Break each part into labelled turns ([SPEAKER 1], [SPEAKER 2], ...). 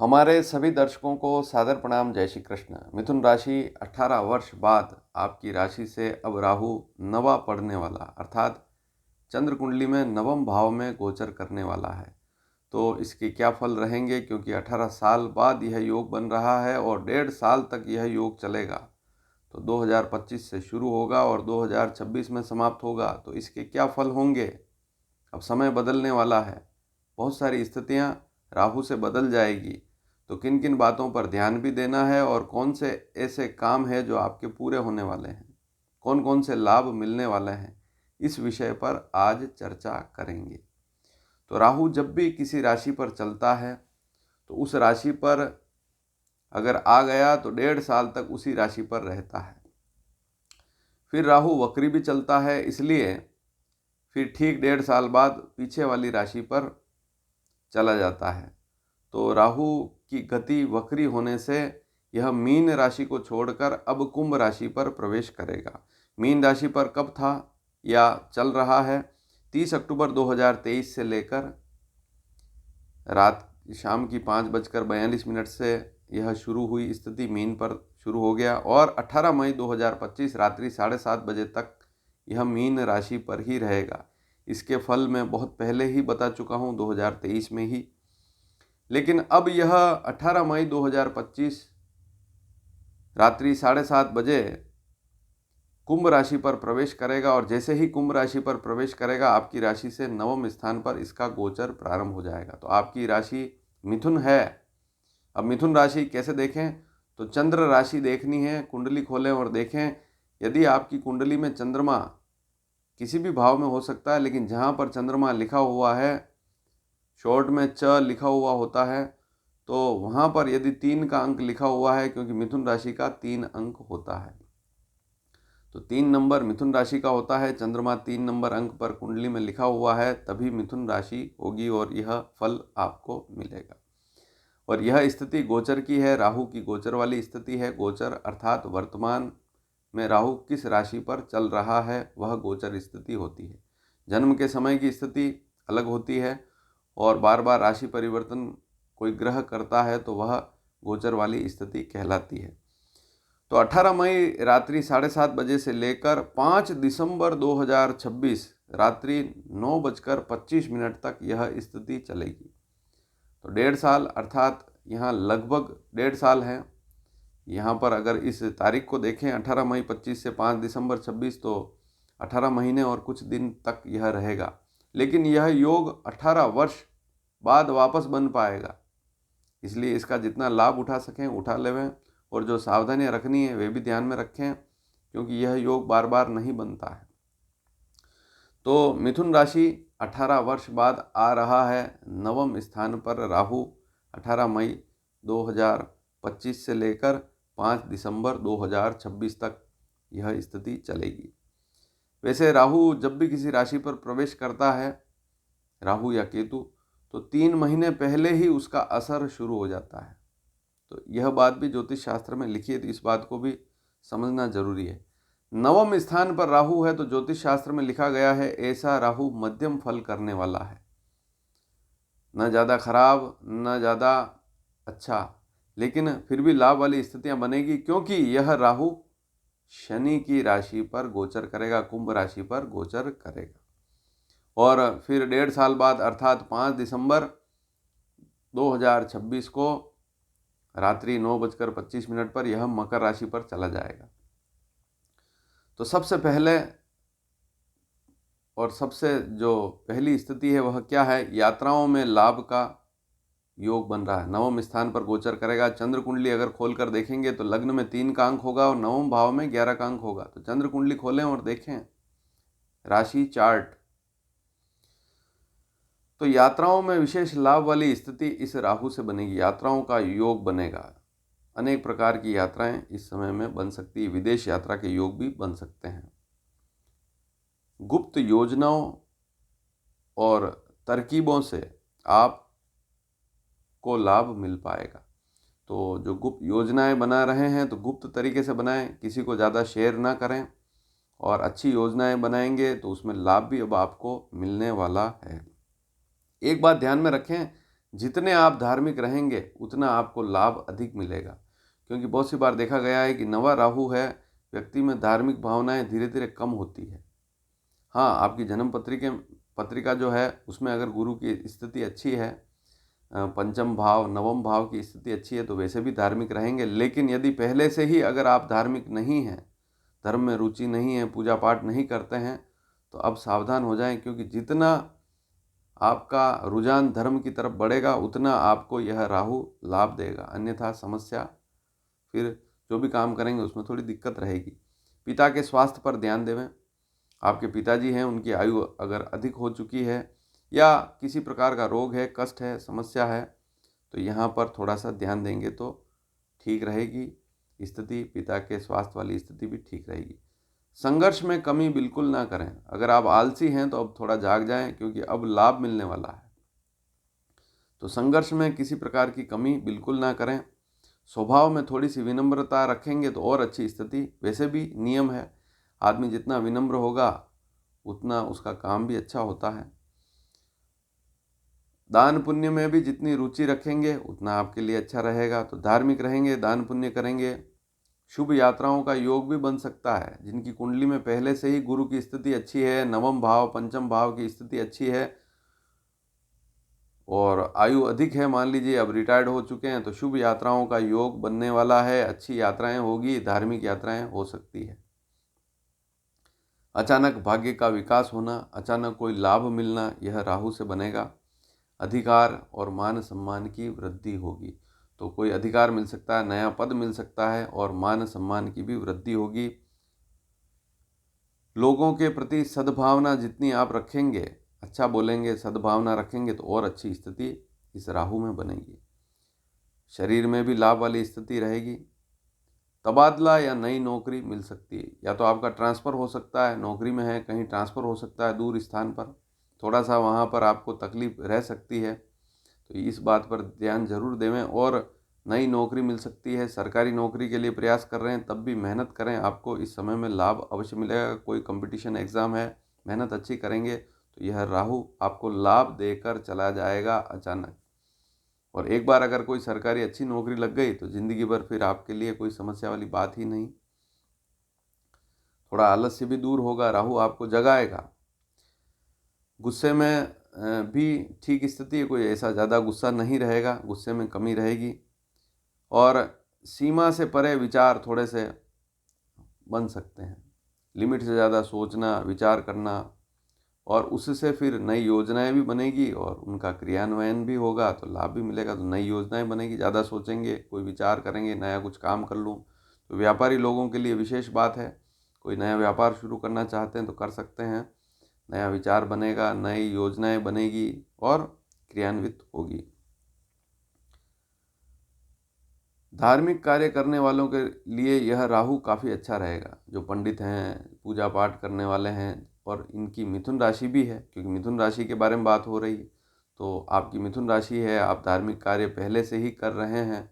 [SPEAKER 1] हमारे सभी दर्शकों को सादर प्रणाम। जय श्री कृष्ण। मिथुन राशि 18 वर्ष बाद आपकी राशि से अब राहु नवा पड़ने वाला अर्थात चंद्र कुंडली में नवम भाव में गोचर करने वाला है। तो इसके क्या फल रहेंगे, क्योंकि 18 साल बाद यह योग बन रहा है और 1.5 साल तक यह योग चलेगा। तो 2025 से शुरू होगा और 2026 में समाप्त होगा। तो इसके क्या फल होंगे? अब समय बदलने वाला है, बहुत सारी स्थितियां राहु से बदल जाएगी। तो किन किन बातों पर ध्यान भी देना है और कौन से ऐसे काम है जो आपके पूरे होने वाले हैं, कौन कौन से लाभ मिलने वाले हैं, इस विषय पर आज चर्चा करेंगे। तो राहु जब भी किसी राशि पर चलता है तो उस राशि पर अगर आ गया तो 1.5 साल तक उसी राशि पर रहता है। फिर राहु वक्री भी चलता है, इसलिए फिर ठीक 1.5 साल बाद पीछे वाली राशि पर चला जाता है। तो राहु की गति वक्री होने से यह मीन राशि को छोड़कर अब कुंभ राशि पर प्रवेश करेगा। मीन राशि पर कब था या चल रहा है? 30 अक्टूबर 2023 से लेकर रात शाम की 5:42 से यह शुरू हुई स्थिति मीन पर शुरू हो गया और 18 मई 2025 रात्रि 7:30 बजे तक यह मीन राशि पर ही रहेगा। इसके फल मैं बहुत पहले ही बता चुका हूँ, 2023 में ही। लेकिन अब यह 18 मई 2025 रात्रि 7:30 बजे कुंभ राशि पर प्रवेश करेगा और जैसे ही कुंभ राशि पर प्रवेश करेगा आपकी राशि से नवम स्थान पर इसका गोचर प्रारंभ हो जाएगा। तो आपकी राशि मिथुन है। अब मिथुन राशि कैसे देखें? तो चंद्र राशि देखनी है, कुंडली खोलें और देखें। यदि आपकी कुंडली में चंद्रमा किसी भी भाव में हो सकता है, लेकिन जहाँ पर चंद्रमा लिखा हुआ है, शॉर्ट में च लिखा हुआ होता है, तो वहाँ पर यदि 3 का अंक लिखा हुआ है, क्योंकि मिथुन राशि का 3 अंक होता है, तो 3 नंबर मिथुन राशि का होता है। चंद्रमा 3 नंबर अंक पर कुंडली में लिखा हुआ है, तभी मिथुन राशि होगी और यह फल आपको मिलेगा। और यह स्थिति गोचर की है, राहु की गोचर वाली स्थिति है। गोचर अर्थात वर्तमान में राहु किस राशि पर चल रहा है वह गोचर स्थिति होती है। जन्म के समय की स्थिति अलग होती है और बार बार राशि परिवर्तन कोई ग्रह करता है तो वह गोचर वाली स्थिति कहलाती है। तो 18 मई रात्रि 7:30 बजे से लेकर 5 दिसंबर 2026 रात्रि 9:25 तक यह स्थिति चलेगी। तो 1.5 साल अर्थात यहाँ लगभग 1.5 साल है। यहाँ पर अगर इस तारीख को देखें 18 मई 25 से 5 दिसंबर 26, तो 18 महीने और कुछ दिन तक यह रहेगा। लेकिन यह योग 18 वर्ष बाद वापस बन पाएगा, इसलिए इसका जितना लाभ उठा सकें उठा लेवें और जो सावधानियां रखनी है वे भी ध्यान में रखें, क्योंकि यह योग बार बार नहीं बनता है। तो मिथुन राशि 18 वर्ष बाद आ रहा है नवम स्थान पर राहु। 18 मई 2025 से लेकर 5 दिसंबर 2026 तक यह स्थिति चलेगी। वैसे राहु जब भी किसी राशि पर प्रवेश करता है, राहु या केतु, तो 3 महीने पहले ही उसका असर शुरू हो जाता है। तो यह बात भी ज्योतिष शास्त्र में लिखी है, तो इस बात को भी समझना जरूरी है। नवम स्थान पर राहु है तो ज्योतिष शास्त्र में लिखा गया है ऐसा राहु मध्यम फल करने वाला है, न ज़्यादा खराब न ज़्यादा अच्छा, लेकिन फिर भी लाभ वाली स्थितियां बनेगी, क्योंकि यह राहु शनि की राशि पर गोचर करेगा, कुंभ राशि पर गोचर करेगा। और फिर 1.5 साल बाद अर्थात 5 दिसंबर 2026 को रात्रि 9:25 पर यह मकर राशि पर चला जाएगा। तो सबसे पहले और सबसे जो पहली स्थिति है वह क्या है? यात्राओं में लाभ का योग बन रहा है। नवम स्थान पर गोचर करेगा। चंद्र कुंडली अगर खोलकर देखेंगे तो लग्न में 3 का अंक होगा और नवम भाव में 11 का अंक होगा। तो चंद्र कुंडली खोलें और देखें राशि चार्ट, तो यात्राओं में विशेष लाभ वाली स्थिति इस राहु से बनेगी। यात्राओं का योग बनेगा। अनेक प्रकार की यात्राएं इस समय में बन सकती है। विदेश यात्रा के योग भी बन सकते हैं। गुप्त योजनाओं और तरकीबों से आप को लाभ मिल पाएगा। तो जो गुप्त योजनाएं बना रहे हैं तो गुप्त तरीके से बनाएं, किसी को ज़्यादा शेयर ना करें और अच्छी योजनाएं बनाएंगे तो उसमें लाभ भी अब आपको मिलने वाला है। एक बात ध्यान में रखें, जितने आप धार्मिक रहेंगे उतना आपको लाभ अधिक मिलेगा, क्योंकि बहुत सी बार देखा गया है कि नवा राहु है, व्यक्ति में धार्मिक भावनाएं धीरे धीरे कम होती है। हाँ, आपकी जन्म पत्रिका जो है उसमें अगर गुरु की स्थिति अच्छी है, पंचम भाव नवम भाव की स्थिति अच्छी है, तो वैसे भी धार्मिक रहेंगे। लेकिन यदि पहले से ही अगर आप धार्मिक नहीं हैं, धर्म में रुचि नहीं है, पूजा पाठ नहीं करते हैं, तो अब सावधान हो जाएं, क्योंकि जितना आपका रुझान धर्म की तरफ बढ़ेगा उतना आपको यह राहु लाभ देगा, अन्यथा समस्या, फिर जो भी काम करेंगे उसमें थोड़ी दिक्कत रहेगी। पिता के स्वास्थ्य पर ध्यान देवें। आपके पिताजी हैं, उनकी आयु अगर अधिक हो चुकी है या किसी प्रकार का रोग है, कष्ट है, समस्या है, तो यहाँ पर थोड़ा सा ध्यान देंगे तो ठीक रहेगी स्थिति, पिता के स्वास्थ्य वाली स्थिति भी ठीक रहेगी। संघर्ष में कमी बिल्कुल ना करें। अगर आप आलसी हैं तो अब थोड़ा जाग जाएं, क्योंकि अब लाभ मिलने वाला है। तो संघर्ष में किसी प्रकार की कमी बिल्कुल ना करें। स्वभाव में थोड़ी सी विनम्रता रखेंगे तो और अच्छी स्थिति। वैसे भी नियम है, आदमी जितना विनम्र होगा उतना उसका काम भी अच्छा होता है। दान पुण्य में भी जितनी रुचि रखेंगे उतना आपके लिए अच्छा रहेगा। तो धार्मिक रहेंगे, दान पुण्य करेंगे, शुभ यात्राओं का योग भी बन सकता है। जिनकी कुंडली में पहले से ही गुरु की स्थिति अच्छी है, नवम भाव पंचम भाव की स्थिति अच्छी है और आयु अधिक है, मान लीजिए अब रिटायर्ड हो चुके हैं, तो शुभ यात्राओं का योग बनने वाला है, अच्छी यात्राएं होगी, धार्मिक यात्राएं हो सकती है। अचानक भाग्य का विकास होना, अचानक कोई लाभ मिलना, यह राहु से बनेगा। अधिकार और मान सम्मान की वृद्धि होगी, तो कोई अधिकार मिल सकता है, नया पद मिल सकता है और मान सम्मान की भी वृद्धि होगी। लोगों के प्रति सद्भावना जितनी आप रखेंगे, अच्छा बोलेंगे, सद्भावना रखेंगे, तो और अच्छी स्थिति इस राहु में बनेगी। शरीर में भी लाभ वाली स्थिति रहेगी। तबादला या नई नौकरी मिल सकती है, या तो आपका ट्रांसफ़र हो सकता है, नौकरी में है कहीं ट्रांसफ़र हो सकता है दूर स्थान पर, थोड़ा सा वहाँ पर आपको तकलीफ रह सकती है, तो इस बात पर ध्यान जरूर देवें। और नई नौकरी मिल सकती है, सरकारी नौकरी के लिए प्रयास कर रहे हैं तब भी मेहनत करें, आपको इस समय में लाभ अवश्य मिलेगा। कोई कंपटीशन एग्ज़ाम है, मेहनत अच्छी करेंगे तो यह राहु आपको लाभ देकर चला जाएगा अचानक। और एक बार अगर कोई सरकारी अच्छी नौकरी लग गई तो ज़िंदगी भर फिर आपके लिए कोई समस्या वाली बात ही नहीं। थोड़ा आलस्य भी दूर होगा, राहु आपको जगाएगा। गुस्से में भी ठीक स्थिति है, कोई ऐसा ज़्यादा गुस्सा नहीं रहेगा, गुस्से में कमी रहेगी। और सीमा से परे विचार थोड़े से बन सकते हैं, लिमिट से ज़्यादा सोचना, विचार करना, और उससे फिर नई योजनाएं भी बनेगी और उनका क्रियान्वयन भी होगा तो लाभ भी मिलेगा। तो नई योजनाएं बनेगी, ज़्यादा सोचेंगे, कोई विचार करेंगे, नया कुछ काम कर लूँ। तो व्यापारी लोगों के लिए विशेष बात है, कोई नया व्यापार शुरू करना चाहते हैं तो कर सकते हैं। नया विचार बनेगा, नई योजनाएं बनेगी और क्रियान्वित होगी। धार्मिक कार्य करने वालों के लिए यह राहु काफ़ी अच्छा रहेगा। जो पंडित हैं, पूजा पाठ करने वाले हैं, और इनकी मिथुन राशि भी है, क्योंकि मिथुन राशि के बारे में बात हो रही है, तो आपकी मिथुन राशि है, आप धार्मिक कार्य पहले से ही कर रहे हैं,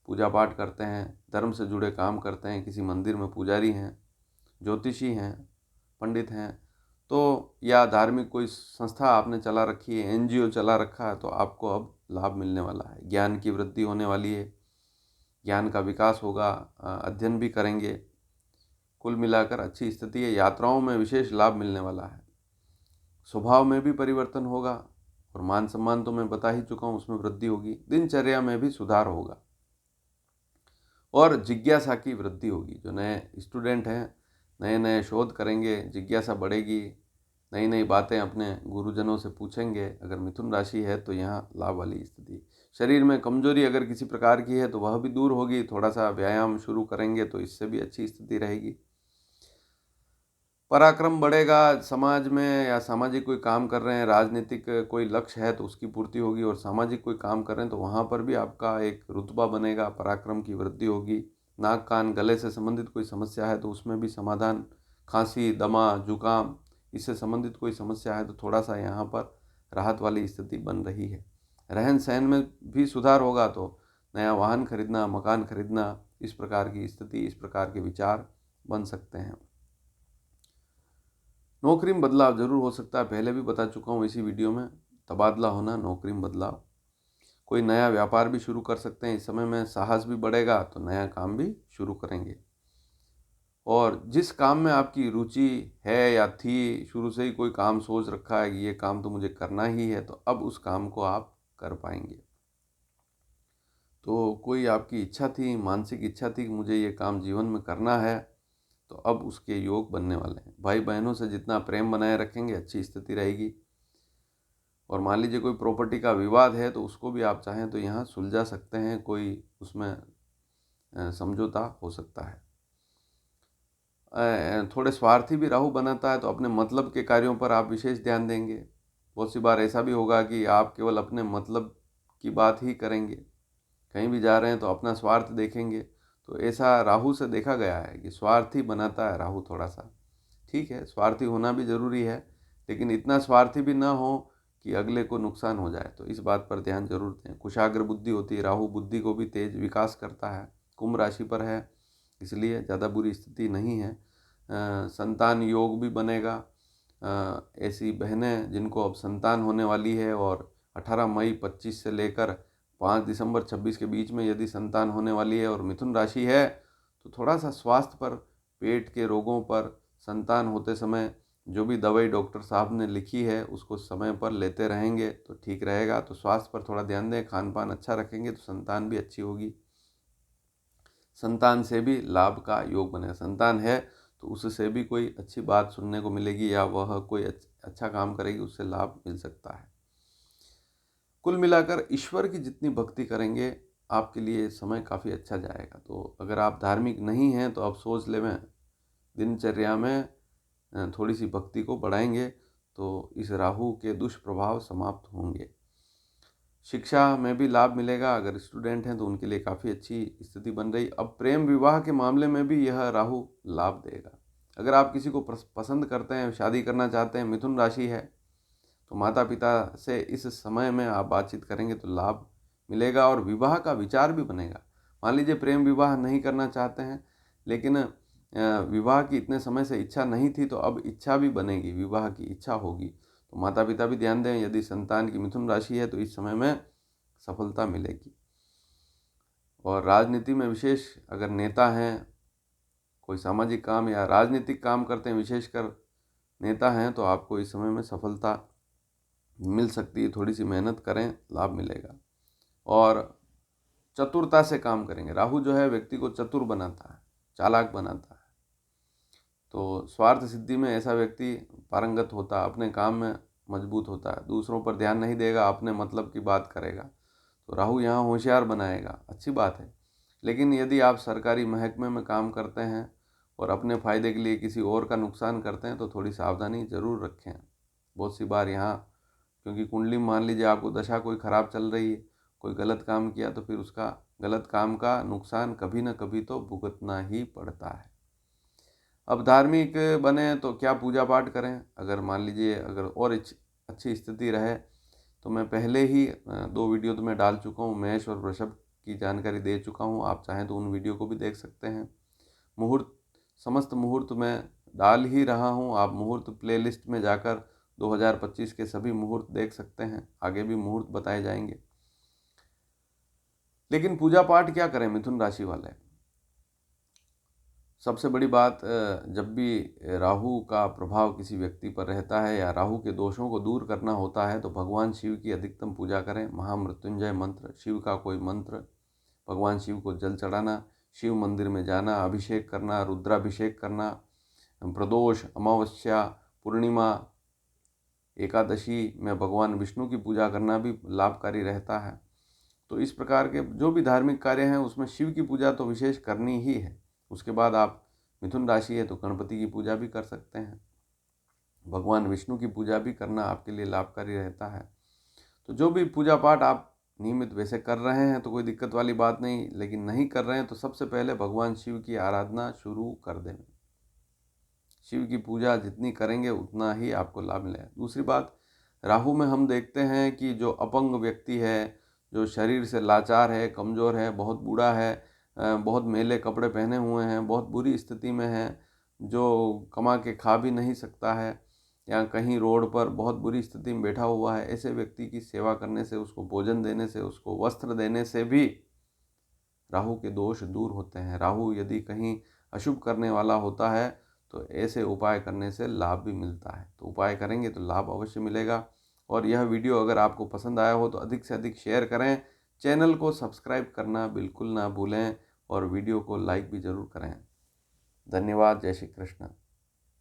[SPEAKER 1] पूजा पाठ करते हैं, धर्म से जुड़े काम करते हैं, किसी मंदिर में पुजारी हैं, ज्योतिषी हैं, पंडित हैं, तो या धार्मिक कोई संस्था आपने चला रखी है, एनजीओ चला रखा है, तो आपको अब लाभ मिलने वाला है। ज्ञान की वृद्धि होने वाली है, ज्ञान का विकास होगा, अध्ययन भी करेंगे। कुल मिलाकर अच्छी स्थिति है। यात्राओं में विशेष लाभ मिलने वाला है। स्वभाव में भी परिवर्तन होगा और मान सम्मान तो मैं बता ही चुका हूँ, उसमें वृद्धि होगी। दिनचर्या में भी सुधार होगा और जिज्ञासा की वृद्धि होगी। जो नए स्टूडेंट हैं, नए नए शोध करेंगे, जिज्ञासा बढ़ेगी, नई नई बातें अपने गुरुजनों से पूछेंगे। अगर मिथुन राशि है तो यहाँ लाभ वाली स्थिति। शरीर में कमजोरी अगर किसी प्रकार की है तो वह भी दूर होगी। थोड़ा सा व्यायाम शुरू करेंगे तो इससे भी अच्छी स्थिति रहेगी। पराक्रम बढ़ेगा। समाज में या सामाजिक कोई काम कर रहे हैं, राजनीतिक कोई लक्ष्य है तो उसकी पूर्ति होगी, और सामाजिक कोई काम कर रहे हैं तो वहाँ पर भी आपका एक रुतबा बनेगा, पराक्रम की वृद्धि होगी। नाक कान गले से संबंधित कोई समस्या है तो उसमें भी समाधान, खांसी, दमा, जुकाम, इससे संबंधित कोई समस्या है तो थोड़ा सा यहाँ पर राहत वाली स्थिति बन रही है। रहन सहन में भी सुधार होगा, तो नया वाहन खरीदना, मकान खरीदना, इस प्रकार की स्थिति, इस प्रकार के विचार बन सकते हैं। नौकरी में बदलाव जरूर हो सकता है, पहले भी बता चुका हूँ इसी वीडियो में। तबादला होना, नौकरी में बदलाव, कोई नया व्यापार भी शुरू कर सकते हैं। इस समय में साहस भी बढ़ेगा तो नया काम भी शुरू करेंगे। और जिस काम में आपकी रुचि है या थी, शुरू से ही कोई काम सोच रखा है कि ये काम तो मुझे करना ही है, तो अब उस काम को आप कर पाएंगे। तो कोई आपकी इच्छा थी, मानसिक इच्छा थी कि मुझे ये काम जीवन में करना है, तो अब उसके योग बनने वाले हैं। भाई बहनों से जितना प्रेम बनाए रखेंगे अच्छी स्थिति रहेगी। और मान लीजिए कोई प्रॉपर्टी का विवाद है तो उसको भी आप चाहें तो यहाँ सुलझा सकते हैं, कोई उसमें समझौता हो सकता है। थोड़े स्वार्थी भी राहु बनाता है तो अपने मतलब के कार्यों पर आप विशेष ध्यान देंगे। बहुत सी बार ऐसा भी होगा कि आप केवल अपने मतलब की बात ही करेंगे, कहीं भी जा रहे हैं तो अपना स्वार्थ देखेंगे। तो ऐसा राहु से देखा गया है कि स्वार्थी बनाता है राहु थोड़ा सा। ठीक है, स्वार्थी होना भी ज़रूरी है, लेकिन इतना स्वार्थी भी ना हो कि अगले को नुकसान हो जाए। तो इस बात पर ध्यान जरूर दें। कुशाग्र बुद्धि होती है, राहु बुद्धि को भी तेज विकास करता है। कुंभ राशि पर है इसलिए ज़्यादा बुरी स्थिति नहीं है। संतान योग भी बनेगा। ऐसी बहनें जिनको अब संतान होने वाली है और 18 मई 25 से लेकर 5 दिसंबर 26 के बीच में यदि संतान होने वाली है और मिथुन राशि है, तो थोड़ा सा स्वास्थ्य पर, पेट के रोगों पर, संतान होते समय जो भी दवाई डॉक्टर साहब ने लिखी है उसको समय पर लेते रहेंगे तो ठीक रहेगा। तो स्वास्थ्य पर थोड़ा ध्यान दें, खान पान अच्छा रखेंगे तो संतान भी अच्छी होगी। संतान से भी लाभ का योग बनेगा। संतान है तो उससे भी कोई अच्छी बात सुनने को मिलेगी या वह कोई अच्छा काम करेगी, उससे लाभ मिल सकता है। कुल मिलाकर ईश्वर की जितनी भक्ति करेंगे आपके लिए समय काफ़ी अच्छा जाएगा। तो अगर आप धार्मिक नहीं हैं तो आप सोच लें, दिनचर्या में थोड़ी सी भक्ति को बढ़ाएंगे तो इस राहु के दुष्प्रभाव समाप्त होंगे। शिक्षा में भी लाभ मिलेगा। अगर स्टूडेंट हैं तो उनके लिए काफ़ी अच्छी स्थिति बन रही। अब प्रेम विवाह के मामले में भी यह राहु लाभ देगा। अगर आप किसी को पसंद करते हैं, शादी करना चाहते हैं, मिथुन राशि है, तो माता पिता से इस समय में आप बातचीत करेंगे तो लाभ मिलेगा और विवाह का विचार भी बनेगा। मान लीजिए प्रेम विवाह नहीं करना चाहते हैं, लेकिन विवाह की इतने समय से इच्छा नहीं थी, तो अब इच्छा भी बनेगी, विवाह की इच्छा होगी। तो माता पिता भी ध्यान दें। यदि संतान की मिथुन राशि है तो इस समय में सफलता मिलेगी। और राजनीति में विशेष अगर नेता हैं, कोई सामाजिक काम या राजनीतिक काम करते हैं, विशेषकर नेता हैं, तो आपको इस समय में सफलता मिल सकती है। थोड़ी सी मेहनत करें, लाभ मिलेगा। और चतुरता से काम करेंगे। राहु जो है व्यक्ति को चतुर बनाता है, चालाक बनाता है। तो स्वार्थ सिद्धि में ऐसा व्यक्ति पारंगत होता है, अपने काम में मजबूत होता है, दूसरों पर ध्यान नहीं देगा, अपने मतलब की बात करेगा। तो राहु यहाँ होशियार बनाएगा, अच्छी बात है। लेकिन यदि आप सरकारी महकमे में काम करते हैं और अपने फ़ायदे के लिए किसी और का नुकसान करते हैं तो थोड़ी सावधानी ज़रूर रखें। बहुत सी बार यहाँ, क्योंकि कुंडली मान लीजिए आपको दशा कोई ख़राब चल रही है, कोई गलत काम किया तो फिर उसका गलत काम का नुकसान कभी ना कभी तो भुगतना ही पड़ता है। अब धार्मिक बने तो क्या पूजा पाठ करें? अगर मान लीजिए अगर और अच्छी स्थिति रहे तो मैं पहले ही 2 वीडियो तो मैं डाल चुका हूँ, मेष और वृषभ की जानकारी दे चुका हूँ। आप चाहें तो उन वीडियो को भी देख सकते हैं। मुहूर्त, समस्त मुहूर्त मैं डाल ही रहा हूँ। आप मुहूर्त प्लेलिस्ट में जाकर 2025 के सभी मुहूर्त देख सकते हैं, आगे भी मुहूर्त बताए जाएंगे। लेकिन पूजा पाठ क्या करें मिथुन राशि वाले? सबसे बड़ी बात, जब भी राहु का प्रभाव किसी व्यक्ति पर रहता है या राहु के दोषों को दूर करना होता है तो भगवान शिव की अधिकतम पूजा करें। महामृत्युंजय मंत्र, शिव का कोई मंत्र, भगवान शिव को जल चढ़ाना, शिव मंदिर में जाना, अभिषेक करना, रुद्राभिषेक करना, प्रदोष, अमावस्या, पूर्णिमा, एकादशी में भगवान विष्णु की पूजा करना भी लाभकारी रहता है। तो इस प्रकार के जो भी धार्मिक कार्य हैं उसमें शिव की पूजा तो विशेष करनी ही है। उसके बाद आप, मिथुन राशि है तो गणपति की पूजा भी कर सकते हैं, भगवान विष्णु की पूजा भी करना आपके लिए लाभकारी रहता है। तो जो भी पूजा पाठ आप नियमित वैसे कर रहे हैं तो कोई दिक्कत वाली बात नहीं, लेकिन नहीं कर रहे हैं तो सबसे पहले भगवान शिव की आराधना शुरू कर दें। शिव की पूजा जितनी करेंगे उतना ही आपको लाभ मिलेगा। दूसरी बात, राहु में हम देखते हैं कि जो अपंग व्यक्ति है, जो शरीर से लाचार है, कमज़ोर है, बहुत बूढ़ा है, बहुत मैले कपड़े पहने हुए हैं, बहुत बुरी स्थिति में है, जो कमा के खा भी नहीं सकता है, या कहीं रोड पर बहुत बुरी स्थिति में बैठा हुआ है, ऐसे व्यक्ति की सेवा करने से, उसको भोजन देने से, उसको वस्त्र देने से भी राहु के दोष दूर होते हैं। राहु यदि कहीं अशुभ करने वाला होता है तो ऐसे उपाय करने से लाभ भी मिलता है। तो उपाय करेंगे तो लाभ अवश्य मिलेगा। और यह वीडियो अगर आपको पसंद आया हो तो अधिक से अधिक शेयर करें, चैनल को सब्सक्राइब करना बिल्कुल ना भूलें और वीडियो को लाइक भी ज़रूर करें। धन्यवाद। जय श्री कृष्ण।